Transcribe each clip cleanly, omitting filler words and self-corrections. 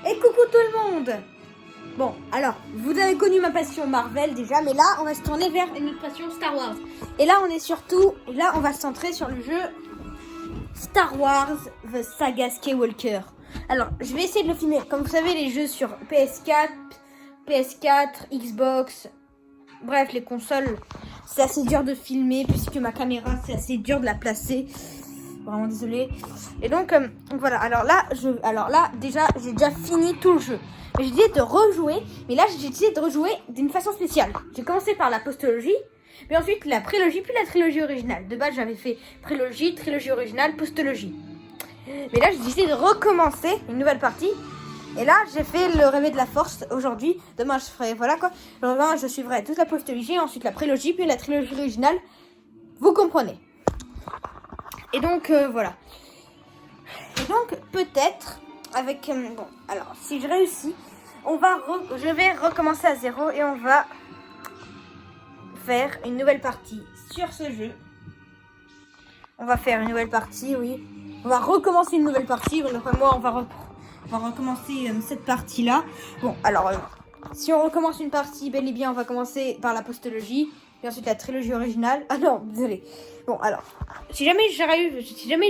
Et coucou tout le monde. Bon, alors, vous avez connu ma passion Marvel déjà, mais là, on va se tourner vers une autre passion Star Wars. Et là, on va se centrer sur le jeu Star Wars The Saga Skywalker. Alors, je vais essayer de le filmer. Comme vous savez, les jeux sur PS4, Xbox, bref, les consoles, c'est assez dur de filmer puisque ma caméra, c'est assez dur de la placer. Vraiment désolé. Et donc, voilà. Alors là, déjà, j'ai déjà fini tout le jeu. Mais j'ai décidé de rejouer. Mais là, j'ai décidé de rejouer d'une façon spéciale. J'ai commencé par la postologie, puis ensuite la prélogie, puis la trilogie originale. De base, j'avais fait prélogie, trilogie originale, postologie. Mais là, j'ai décidé de recommencer une nouvelle partie. Et là, j'ai fait le réveil de la force aujourd'hui. Demain, je ferai, voilà quoi. Demain, je suivrai toute la postologie, ensuite la prélogie, puis la trilogie originale. Vous comprenez. Et donc, voilà. Et donc, peut-être, avec... bon, alors, si je réussis, je vais recommencer à zéro et on va faire une nouvelle partie sur ce jeu. On va faire une nouvelle partie, oui. On va recommencer une nouvelle partie. Moi, on va recommencer cette partie-là. Bon, alors, si on recommence une partie, bel et bien, on va commencer par la postologie. Et ensuite la trilogie originale. Ah non, désolé. Bon, alors, si jamais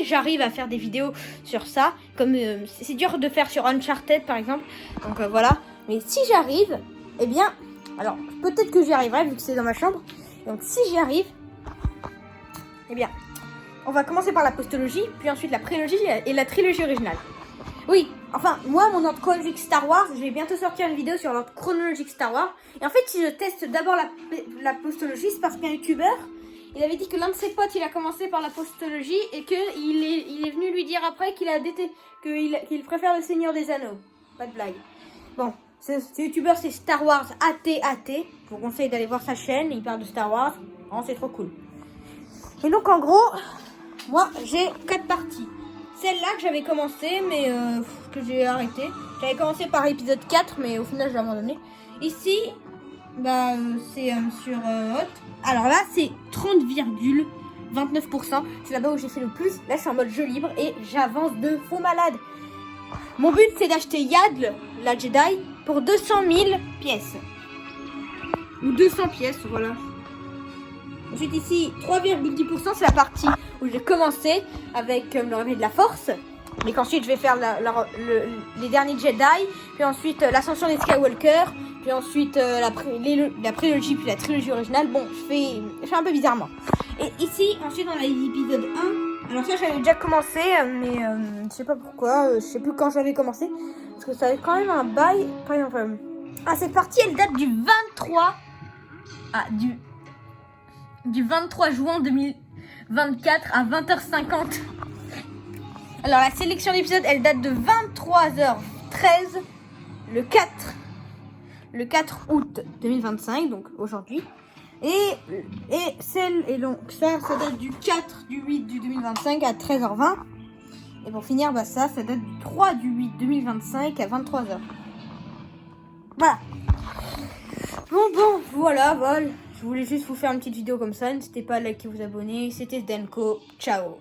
j'arrive à faire des vidéos sur ça, comme c'est dur de faire sur Uncharted par exemple, donc voilà. Mais si j'arrive, eh bien, alors peut-être que j'y arriverai vu que c'est dans ma chambre. Donc si j'y arrive, eh bien, on va commencer par la postologie, puis ensuite la prélogie et la trilogie originale. Oui, enfin, moi, mon ordre chronologique Star Wars, je vais bientôt sortir une vidéo sur l'ordre chronologique Star Wars. Et en fait, si je teste d'abord la postologie, c'est parce qu'un youtubeur, il avait dit que l'un de ses potes, il a commencé par la postologie et qu'il est venu lui dire après qu'il préfère le Seigneur des Anneaux. Pas de blague. Bon, ce youtubeur, c'est Star Wars AT. Je vous conseille d'aller voir sa chaîne, il parle de Star Wars. Oh, c'est trop cool. Et donc, en gros, moi, j'ai 4 parties. Celle-là que j'avais commencé, mais que j'ai arrêté. J'avais commencé par l'épisode 4, mais au final, j'ai abandonné. Ici, bah, c'est sur Hot. Alors là, c'est 30,29%. C'est là-bas où j'ai fait le plus. Là, je suis en mode jeu libre et j'avance de faux malade. Mon but, c'est d'acheter Yadl, la Jedi, pour 200 000 pièces. Ou 200 pièces, voilà. Ensuite ici, 3,10%, c'est la partie où j'ai commencé avec le réveil de la force. Mais qu'ensuite je vais faire les derniers Jedi, puis ensuite l'ascension des Skywalker, puis ensuite la prélogie, puis la trilogie originale. Bon, je fais un peu bizarrement. Et ici, ensuite on a l'épisode 1. Alors ça j'avais déjà commencé, mais je sais pas pourquoi, je sais plus quand j'avais commencé. Parce que ça avait quand même un bail. Par exemple, cette partie elle date du 23... du 23 juin 2024 à 20h50. Alors la sélection d'épisodes, elle date de 23h13 le 4 août 2025, donc aujourd'hui. Et donc ça date du 4 du 8 du 2025 à 13h20. Et pour finir, bah ça date du 3 du 8 2025 à 23h. Voilà. Bon, voilà. Je voulais juste vous faire une petite vidéo comme ça. N'hésitez pas à liker, vous abonner. C'était Denko. Ciao.